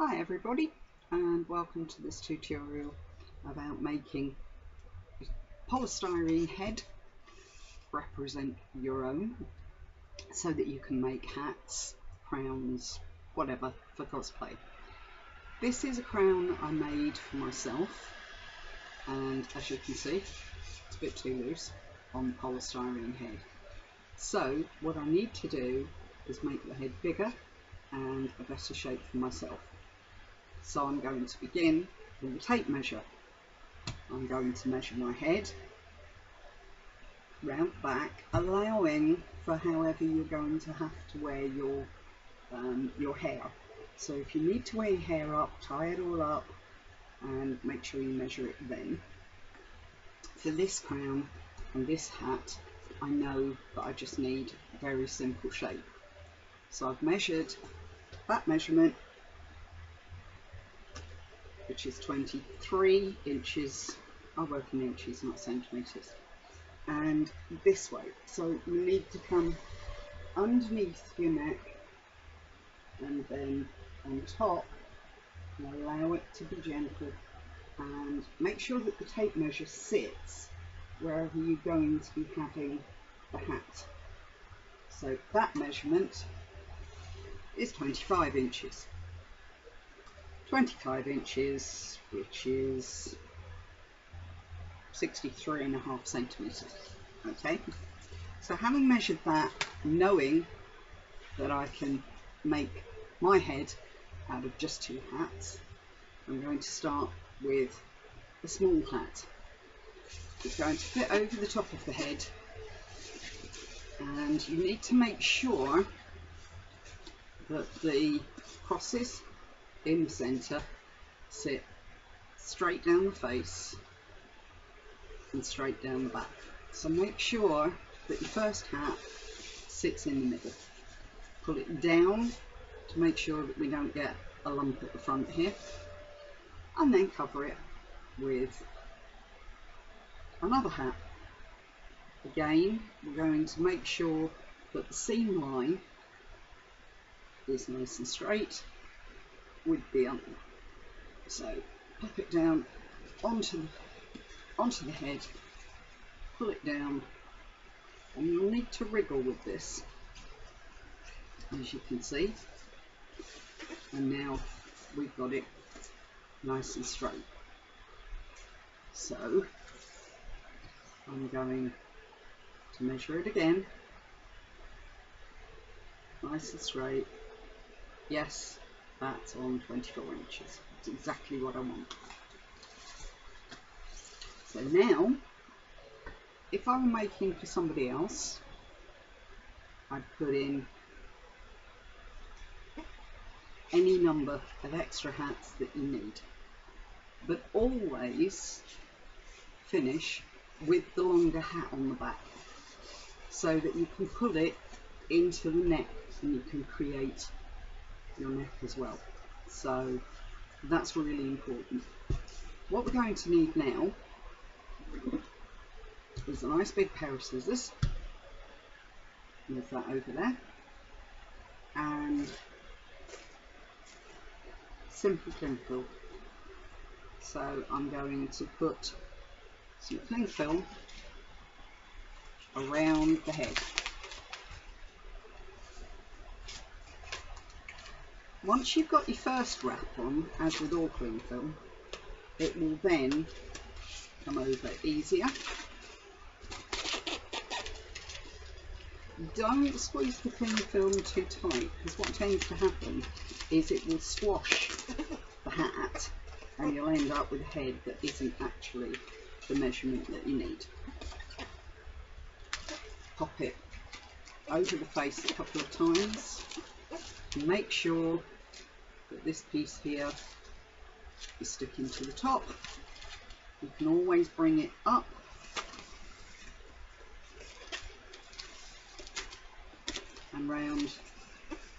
Hi everybody, and welcome to this tutorial about making a polystyrene head represent your own so that you can make hats, crowns, whatever for cosplay. This is a crown I made for myself, and as you can see it's a bit too loose on the polystyrene head. So what I need to do is make the head bigger and a better shape for myself. So I'm going to begin with a tape measure. I'm going to measure my head round the back, allowing for however you're going to have to wear your hair. So if you need to wear your hair up, tie it all up and make sure you measure it then. For this crown and this hat, I know that I just need a very simple shape. So I've measured that measurement, which is 23 inches. I work in inches, not centimetres, and this way. So you need to come underneath your neck and then on top, and allow it to be gentle, and make sure that the tape measure sits wherever you're going to be having the hat. So that measurement is 25 inches. 25 inches, which is 63.5 centimetres. Okay, so having measured that, knowing that I can make my head out of just two hats, I'm going to start with a small hat. It's going to fit over the top of the head, and you need to make sure that the crosses in the centre sit straight down the face and straight down the back. So make sure that your first hat sits in the middle. Pull it down to make sure that we don't get a lump at the front here, and then cover it with another hat. Again, we're going to make sure that the seam line is nice and straight with the other. So pop it down onto the head, pull it down, and you'll need to wriggle with this, as you can see. And now we've got it nice and straight. So I'm going to measure it again, nice and straight. Yes, that's on 24 inches. It's exactly what I want. So now, if I were making for somebody else, I'd put in any number of extra hats that you need, but always finish with the longer hat on the back, so that you can pull it into the neck and you can create your neck as well. So that's really important. What we're going to need now is a nice big pair of scissors. Move that over there, and simple cling film. So I'm going to put some cling film around the head. Once you've got your first wrap on, as with all cling film, it will then come over easier. Don't squeeze the cling film too tight, because what tends to happen is it will squash the hat and you'll end up with a head that isn't actually the measurement that you need. Pop it over the face a couple of times. Make sure that this piece here is sticking to the top. You can always bring it up and round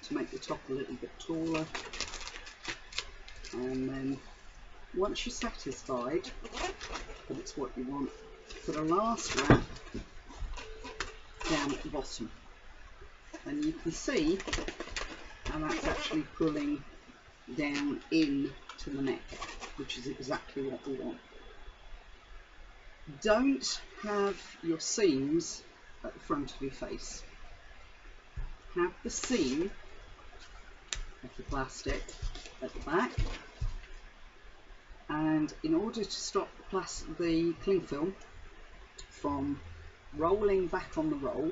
to make the top a little bit taller, and then once you're satisfied that it's what you want, put a last wrap down at the bottom, and you can see how that's actually pulling down in to the neck, which is exactly what we want. Don't have your seams at the front of your face. Have the seam of the plastic at the back, and in order to stop the cling film from rolling back on the roll,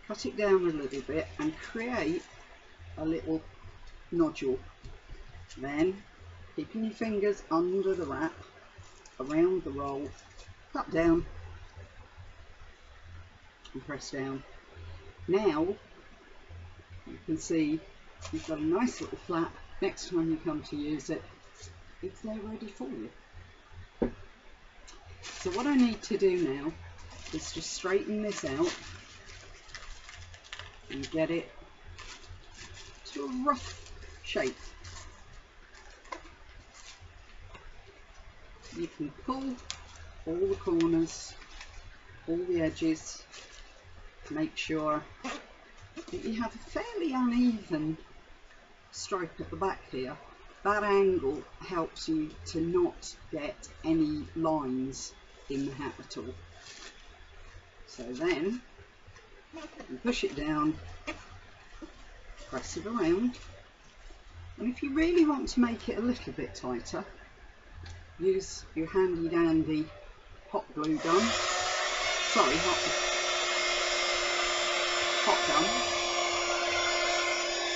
cut it down a little bit and create a little nodule. Then, keeping your fingers under the wrap, around the roll, cut down and press down. Now you can see you've got a nice little flap. Next time you come to use it, it's there ready for you. So what I need to do now is just straighten this out and get it to a rough shape. You can pull all the corners, all the edges, make sure that you have a fairly uneven stripe at the back here. That angle helps you to not get any lines in the hat at all. So then you push it down, press it around, and if you really want to make it a little bit tighter, use your handy dandy hot glue gun, sorry, hot gun,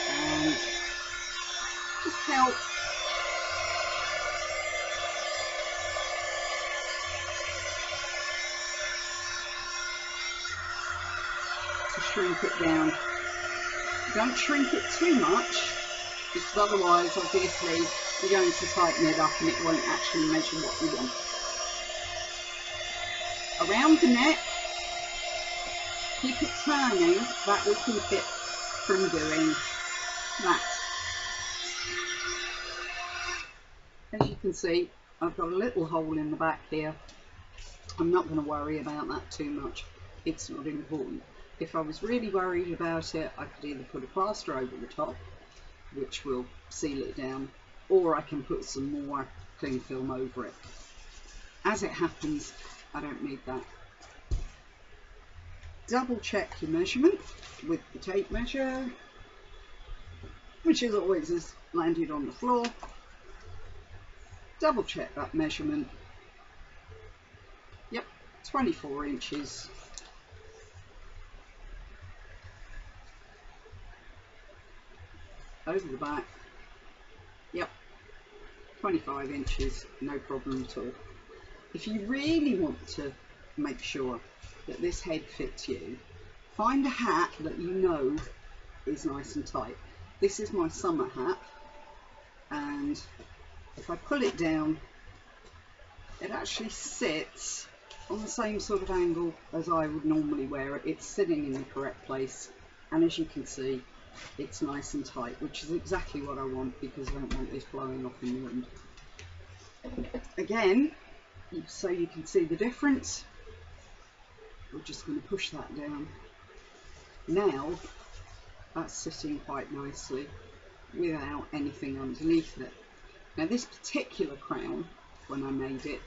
and just help to shrink it down. Don't shrink it too much, because otherwise obviously you're going to tighten it up and it won't actually measure what you want. Around the neck, keep it turning, that will keep it from doing that. As you can see, I've got a little hole in the back here. I'm not going to worry about that too much, it's not important. If I was really worried about it, I could either put a plaster over the top, which will seal it down, or I can put some more cling film over it. As it happens, I don't need that. Double check your measurement with the tape measure, which as always is landed on the floor. Double check that measurement. Yep, 24 inches. Over the back. Yep, 25 inches, no problem at all. If you really want to make sure that this head fits you, find a hat that you know is nice and tight. This is my summer hat, and if I pull it down, it actually sits on the same sort of angle as I would normally wear it. It's sitting in the correct place, and as you can see, it's nice and tight, which is exactly what I want, because I don't want this blowing off in the wind. Again, so you can see the difference, we're just going to push that down. Now that's sitting quite nicely without anything underneath it. Now this particular crown, when I made it,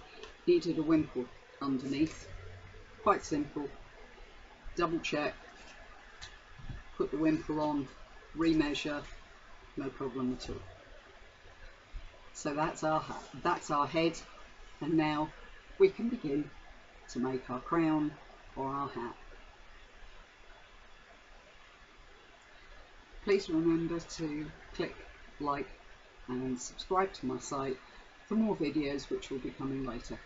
needed a wimple underneath. Quite simple. Double check, put the wimple on, remeasure, no problem at all. So that's our hat, that's our head, and now we can begin to make our crown or our hat. Please remember to click like and subscribe to my site for more videos which will be coming later.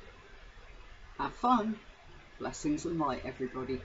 Have fun, blessings and light everybody.